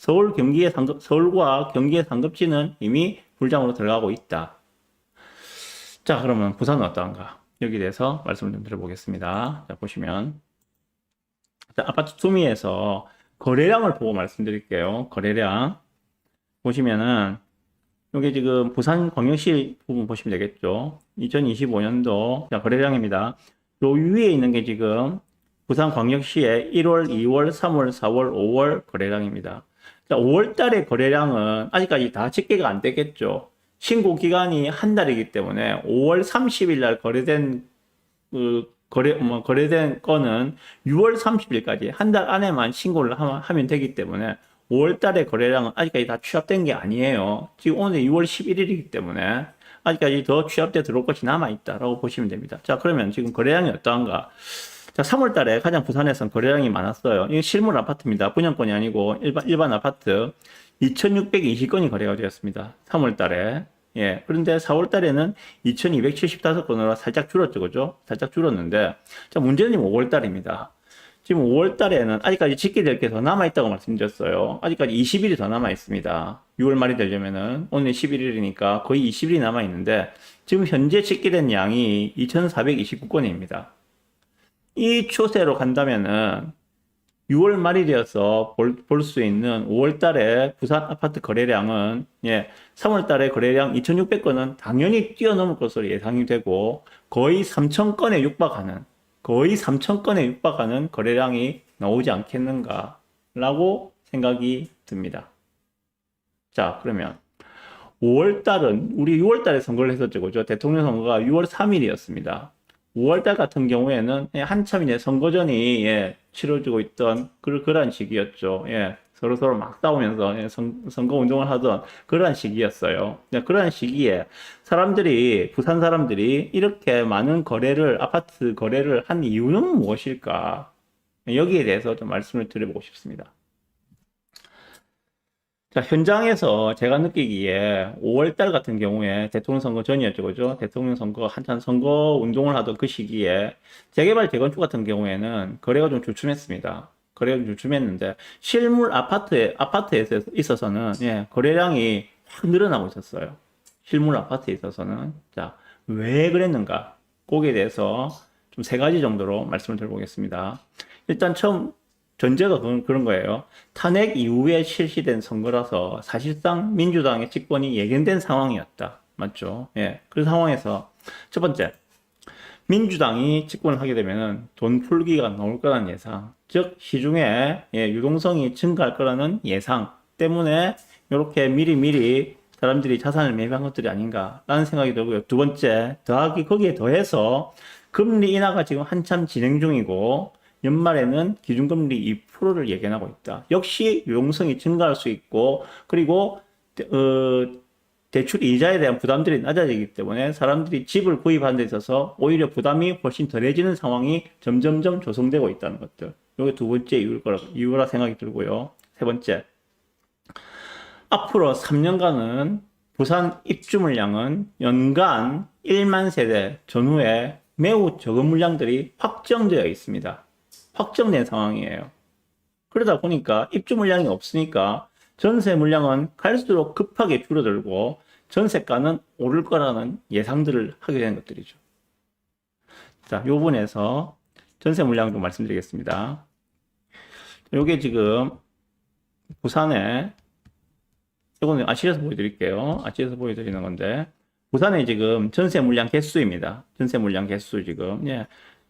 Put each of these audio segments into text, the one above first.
서울과 경기의 상급지는 이미 불장으로 들어가고 있다. 자, 그러면 부산은 어떠한가? 여기에 대해서 말씀을 좀 드려보겠습니다. 자, 보시면. 자, 아파트 투미에서 거래량을 보고 말씀드릴게요. 거래량. 보시면은, 여기 지금 부산광역시 부분 보시면 되겠죠. 2025년도 자, 거래량입니다. 요 위에 있는 게 지금 부산광역시의 1월, 2월, 3월, 4월, 5월 거래량입니다. 자, 5월 달의 거래량은 아직까지 다 집계가 안 되겠죠. 신고 기간이 한 달이기 때문에 5월 30일 날 거래된 거래된 건은 6월 30일까지 한 달 안에만 신고를 하면 되기 때문에 5월 달의 거래량은 아직까지 다 취합된 게 아니에요. 지금 오늘 6월 11일이기 때문에 아직까지 더 취합돼 들어올 것이 남아있다라고 보시면 됩니다. 자, 그러면 지금 거래량이 어떠한가? 자, 3월 달에 가장 부산에서는 거래량이 많았어요. 이게 실물 아파트입니다. 분양권이 아니고 일반 아파트 2,620건이 거래가 되었습니다. 3월 달에. 예. 그런데 4월 달에는 2,275건으로 살짝 줄었죠. 그죠? 살짝 줄었는데, 자, 문제는 5월 달입니다. 지금 5월 달에는 아직까지 집계될 게 더 남아있다고 말씀드렸어요. 아직까지 20일이 더 남아있습니다. 6월 말이 되려면은, 오늘 11일이니까 거의 20일이 남아있는데, 지금 현재 집계된 양이 2,429건입니다. 이 추세로 간다면은, 6월 말이 되어서 볼 수 있는 5월 달에 부산 아파트 거래량은, 예, 3월 달에 거래량 2,600건은 당연히 뛰어넘을 것으로 예상이 되고, 거의 3,000건에 육박하는 거래량이 나오지 않겠는가라고 생각이 듭니다. 자, 그러면 5월 달은 우리 6월 달에 선거를 했었죠. 그죠? 대통령 선거가 6월 3일이었습니다. 5월 달 같은 경우에는 한참 이제 선거전이 치러지고 있던 그러한 시기였죠. 서로 막 싸우면서 선거 운동을 하던 그러한 시기였어요. 그러한 시기에 부산 사람들이 이렇게 많은 아파트 거래를 한 이유는 무엇일까? 여기에 대해서 좀 말씀을 드려보고 싶습니다. 자, 현장에서 제가 느끼기에 5월달 같은 경우에 대통령 선거 전이었죠, 그죠? 대통령 선거, 한참 선거 운동을 하던 그 시기에 재개발, 재건축 같은 경우에는 거래가 좀 주춤했습니다. 거래가 좀 주춤했는데, 실물 아파트에 있어서는, 거래량이 확 늘어나고 있었어요. 실물 아파트에 있어서는. 자, 왜 그랬는가? 거기에 대해서 좀 세 가지 정도로 말씀을 드려보겠습니다. 일단 전제가 그런 거예요. 탄핵 이후에 실시된 선거라서 사실상 민주당의 집권이 예견된 상황이었다. 맞죠? 그 상황에서 첫 번째, 민주당이 집권을 하게 되면은 돈 풀기가 나올 거라는 예상, 즉 시중에 유동성이 증가할 거라는 예상 때문에 이렇게 미리 사람들이 자산을 매입한 것들이 아닌가라는 생각이 들고요. 두 번째, 거기에 더해서 금리 인하가 지금 한참 진행 중이고 연말에는 기준금리 2%를 예견하고 있다. 역시 유동성이 증가할 수 있고, 그리고 대출 이자에 대한 부담들이 낮아지기 때문에 사람들이 집을 구입하는 데 있어서 오히려 부담이 훨씬 덜해지는 상황이 점점점 조성되고 있다는 것들. 이게 두 번째 이유라 생각이 들고요. 세 번째, 앞으로 3년간은 부산 입주 물량은 연간 1만 세대 전후에 매우 적은 물량들이 확정되어 있습니다. 확정된 상황이에요. 그러다 보니까 입주 물량이 없으니까 전세 물량은 갈수록 급하게 줄어들고 전세가는 오를 거라는 예상들을 하게 되는 것들이죠. 자, 요 부분에서 전세 물량 좀 말씀드리겠습니다. 요게 지금 부산에, 이거는 아시에서 보여드릴게요. 아시에서 보여드리는 건데, 부산에 지금 전세 물량 개수입니다. 전세 물량 개수 지금.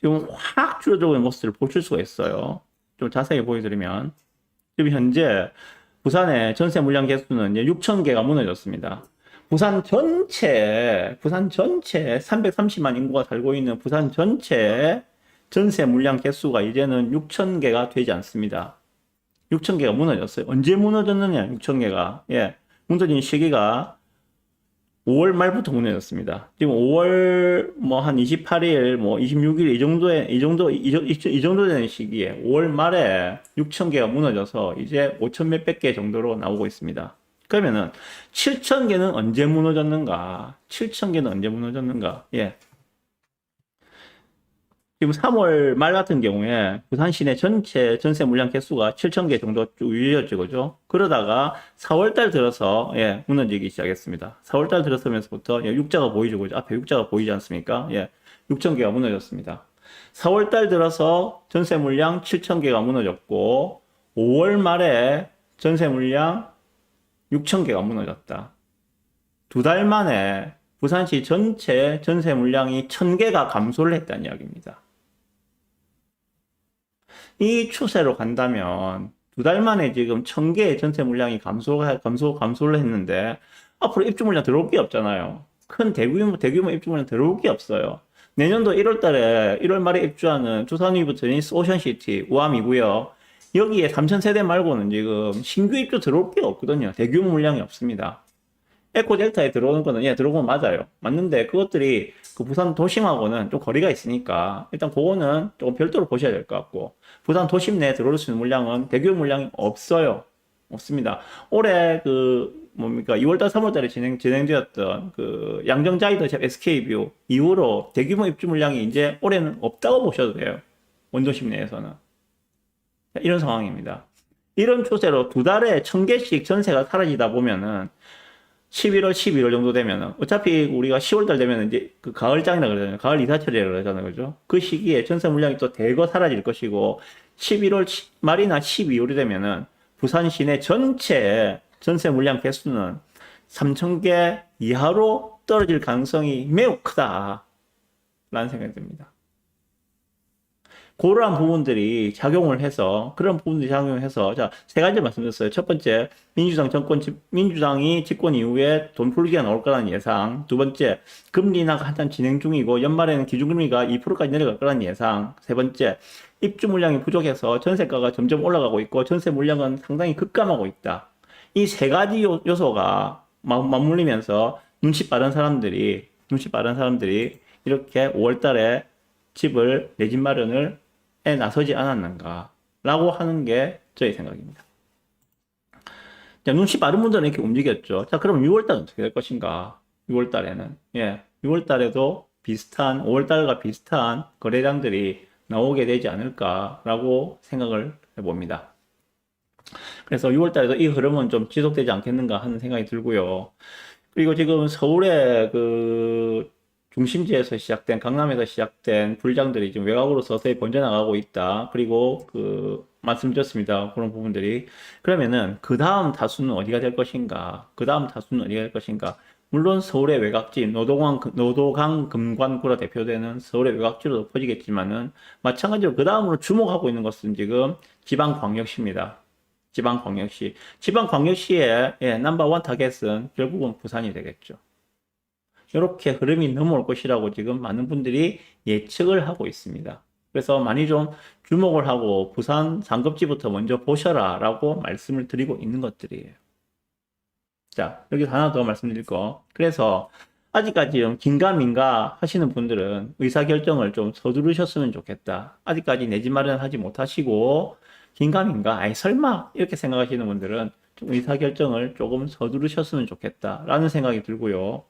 지금 확 줄어들고 있는 모습을 보실 수가 있어요. 좀 자세히 보여드리면, 지금 현재 부산의 전세 물량 개수는 6,000개가 무너졌습니다. 부산 전체 330만 인구가 살고 있는 부산 전체 전세 물량 개수가 이제는 6,000개가 되지 않습니다. 6,000개가 무너졌어요. 언제 무너졌느냐, 6,000개가. 무너진 시기가 5월 말부터 무너졌습니다. 지금 5월 한 28일, 26일 이 정도 되는 시기에 5월 말에 6,000개가 무너져서 이제 5,000 몇백 개 정도로 나오고 있습니다. 그러면은 7,000개는 언제 무너졌는가? 7,000개는 언제 무너졌는가? 지금 지금 3월 말 같은 경우에 부산 시내 전체 전세 물량 개수가 7,000개 정도 쭉 이어졌죠, 그죠? 그러다가 4월 달 들어서, 예, 무너지기 시작했습니다. 4월 달 들어서면서부터, 예, 육자가 보이죠, 그죠? 앞에 육자가 보이지 않습니까? 예, 6,000개가 무너졌습니다. 4월 달 들어서 전세 물량 7,000개가 무너졌고, 5월 말에 전세 물량 6,000개가 무너졌다. 2달 만에 부산시 전체 전세 물량이 1,000개가 감소를 했다는 이야기입니다. 이 추세로 간다면 2달 만에 지금 1,000개의 전세 물량이 감소를 했는데 앞으로 입주 물량 들어올 게 없잖아요. 큰 대규모 입주 물량 들어올 게 없어요. 내년도 1월 말에 입주하는 두산위브 제니스 오션시티 우암이고요. 여기에 3,000세대 말고는 지금 신규 입주 들어올 게 없거든요. 대규모 물량이 없습니다. 에코델타에 들어오는 거는, 예, 들어오면 맞아요. 맞는데 그것들이 그 부산 도심하고는 좀 거리가 있으니까 일단 그거는 조금 별도로 보셔야 될 것 같고, 부산 도심 내에 들어올 수 있는 물량은 대규모 물량이 없어요. 없습니다. 올해 그 뭡니까 2월달 3월달에 진행되었던 그 양정자이더샵 SK뷰 이후로 대규모 입주 물량이 이제 올해는 없다고 보셔도 돼요. 원도심 내에서는. 이런 상황입니다. 이런 추세로 2달에 1,000개씩 전세가 사라지다 보면은 11월, 12월 정도 되면은 어차피 우리가 10월달 되면은 이제 그 가을장이라 그러잖아요. 가을 이사철이라 그러잖아요. 그죠? 그 시기에 전세 물량이 또 대거 사라질 것이고 11월 말이나 12월이 되면은 부산 시내 전체 전세 물량 개수는 3,000개 이하로 떨어질 가능성이 매우 크다라는 생각이 듭니다. 그러한 부분들이 작용을 해서, 그런 부분들이 작용해서, 자, 세 가지 말씀드렸어요. 첫 번째, 민주당이 집권 이후에 돈 풀기가 나올 거라는 예상. 두 번째, 금리 인하가 한참 진행 중이고, 연말에는 기준금리가 2%까지 내려갈 거라는 예상. 세 번째, 입주 물량이 부족해서 전세가가 점점 올라가고 있고, 전세 물량은 상당히 급감하고 있다. 이 세 가지 요소가 맞물리면서 눈치 빠른 사람들이 이렇게 5월 달에 집을, 내 집 마련을 에 나서지 않았는가라고 하는 게 저의 생각입니다. 자, 눈치 빠른 분들은 이렇게 움직였죠. 자, 그럼 6월달은 어떻게 될 것인가? 6월달에는, 예, 6월달에도 5월달과 비슷한 거래량들이 나오게 되지 않을까라고 생각을 해봅니다. 그래서 6월달에도 이 흐름은 좀 지속되지 않겠는가 하는 생각이 들고요. 그리고 지금 서울의 그 중심지에서 시작된, 강남에서 시작된 불장들이 지금 외곽으로 서서히 번져나가고 있다. 그리고 그 말씀드렸습니다. 그런 부분들이. 그러면은 그 다음 타수는 어디가 될 것인가? 물론 서울의 외곽지, 노도강 금관구로 대표되는 서울의 외곽지로 퍼지겠지만은 마찬가지로 그 다음으로 주목하고 있는 것은 지금 지방광역시입니다. 지방광역시의 넘버원 타겟은 결국은 부산이 되겠죠. 이렇게 흐름이 넘어올 것이라고 지금 많은 분들이 예측을 하고 있습니다. 그래서 많이 좀 주목을 하고 부산 상급지부터 먼저 보셔라 라고 말씀을 드리고 있는 것들이에요. 자, 여기 하나 더 말씀드릴 거. 그래서 아직까지 좀 긴가민가 하시는 분들은 의사결정을 좀 서두르셨으면 좋겠다. 아직까지 내 집 마련하지 못하시고 긴가민가, 아이 설마 이렇게 생각하시는 분들은 좀 의사결정을 조금 서두르셨으면 좋겠다라는 생각이 들고요.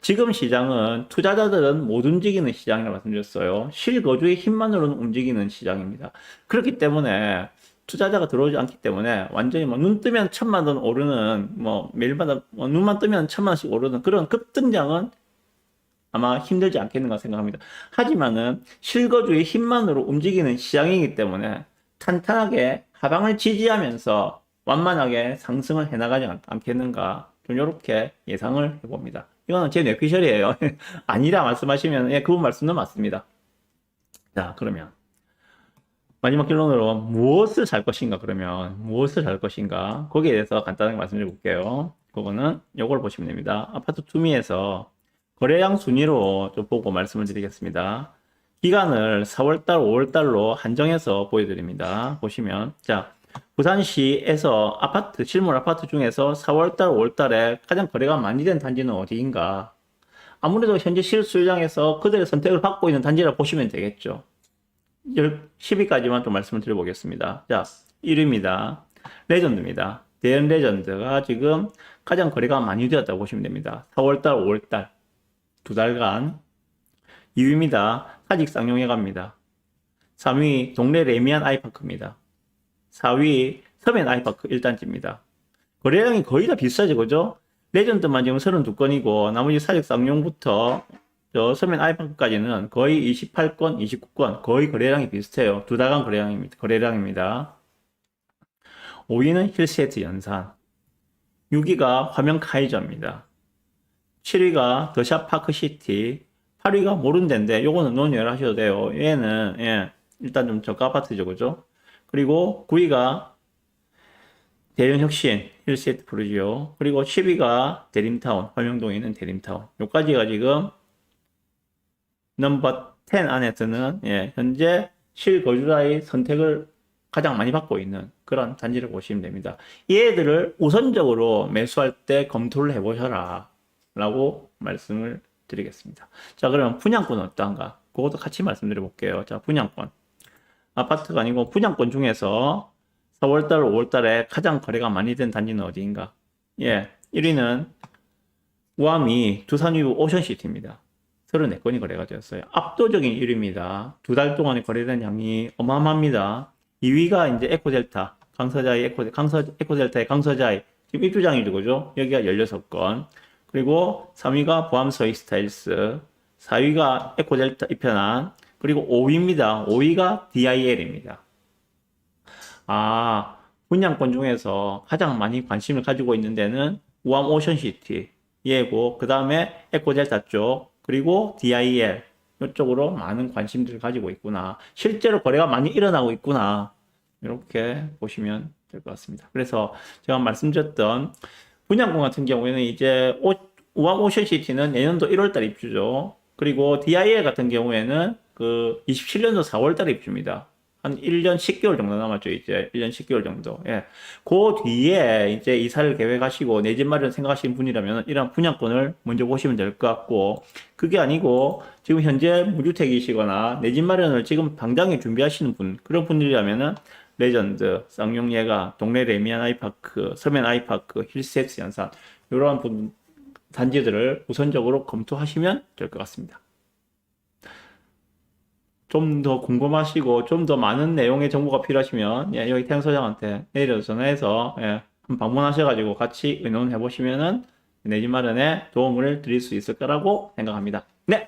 지금 시장은 투자자들은 못 움직이는 시장이라고 말씀드렸어요. 실거주의 힘만으로는 움직이는 시장입니다. 그렇기 때문에 투자자가 들어오지 않기 때문에 완전히 뭐 눈 뜨면 1,000만 원 오르는, 뭐 매일마다 눈만 뜨면 1,000만 원씩 오르는 그런 급등장은 아마 힘들지 않겠는가 생각합니다. 하지만은 실거주의 힘만으로 움직이는 시장이기 때문에 탄탄하게 하방을 지지하면서 완만하게 상승을 해나가지 않겠는가, 좀 이렇게 예상을 해봅니다. 이거는 제 뇌피셜이에요. 아니라 말씀하시면, 예, 그분 말씀도 맞습니다. 자, 그러면 마지막 결론으로 무엇을 살 것인가, 거기에 대해서 간단하게 말씀드려 볼게요. 그거는 요걸 보시면 됩니다. 아파트 투미에서 거래량 순위로 좀 보고 말씀을 드리겠습니다. 기간을 4월달, 5월달로 한정해서 보여드립니다. 보시면, 자, 부산시에서 실물 아파트 중에서 4월달, 5월달에 가장 거래가 많이 된 단지는 어디인가? 아무래도 현재 실수요장에서 그들의 선택을 받고 있는 단지라 보시면 되겠죠. 10위까지만 좀 말씀을 드려보겠습니다. 자, 1위입니다. 레전드입니다. 대연 레전드가 지금 가장 거래가 많이 되었다고 보시면 됩니다. 4월달, 5월달 2달간. 2위입니다. 사직 쌍용회 갑니다. 3위 동래 레미안 아이파크입니다. 4위 서면 아이파크 1단지입니다. 거래량이 거의 다 비슷하죠, 그죠? 레전드만 지금 32건이고 나머지 사직 쌍용부터 저 서면 아이파크까지는 거의 28건, 29건 거의 거래량이 비슷해요. 두 달간 거래량입니다. 5위는 힐스테이트 연산, 6위가 화명 카이저입니다. 7위가 더샵 파크시티, 8위가 모른 데인데 요거는 논의를 하셔도 돼요. 얘는 일단 좀 저가 아파트죠, 그죠? 그리고 9위가 대연혁신 힐스테이트 프로지오, 그리고 10위가 대림타운, 화명동에 있는 대림타운. 요까지가 지금 넘버 10 안에 드는 현재 실거주자의 선택을 가장 많이 받고 있는 그런 단지를 보시면 됩니다. 얘들을 우선적으로 매수할 때 검토를 해보셔라 라고 말씀을 드리겠습니다. 자, 그럼 분양권은 어떠한가? 그것도 같이 말씀드려 볼게요. 자, 분양권. 아파트가 아니고 분양권 중에서 4월달, 5월달에 가장 거래가 많이 된 단지는 어디인가? 1위는 우암이 두산위브 오션시티입니다. 34건이 거래가 되었어요. 압도적인 1위입니다. 두 달 동안에 거래된 양이 어마어마합니다. 2위가 이제 에코델타, 에코델타의 강서자이, 지금 입주장이죠, 그죠? 여기가 16건. 그리고 3위가 보암 서익스타일스, 4위가 에코델타 이편한, 그리고 5위입니다. 5위가 DIL입니다. 분양권 중에서 가장 많이 관심을 가지고 있는 데는 우암 오션시티, 얘고, 그 다음에 에코델타 쪽, 그리고 DIL, 이쪽으로 많은 관심들을 가지고 있구나. 실제로 거래가 많이 일어나고 있구나. 이렇게 보시면 될 것 같습니다. 그래서 제가 말씀드렸던 분양권 같은 경우에는 이제 우암 오션시티는 내년도 1월달 입주죠. 그리고 DIL 같은 경우에는 그 27년도 4월달 입주입니다. 한 1년 10개월 정도 남았죠, 이제. 1년 10개월 정도. 그 뒤에 이제 이사를 계획하시고 내 집 마련 생각하시는 분이라면 이런 분양권을 먼저 보시면 될 것 같고, 그게 아니고 지금 현재 무주택이시거나 내 집 마련을 지금 당장에 준비하시는 분, 그런 분들이라면은 레전드, 쌍용예가, 동래 레미안 아이파크, 서면 아이파크, 힐스테이트 연산, 이러한 단지들을 우선적으로 검토하시면 될 것 같습니다. 좀 더 궁금하시고 좀 더 많은 내용의 정보가 필요하시면 여기 태영 소장한테 내려서 전화해서 한번 방문하셔가지고 같이 의논해 보시면은 내 집 마련에 도움을 드릴 수 있을 거라고 생각합니다. 네,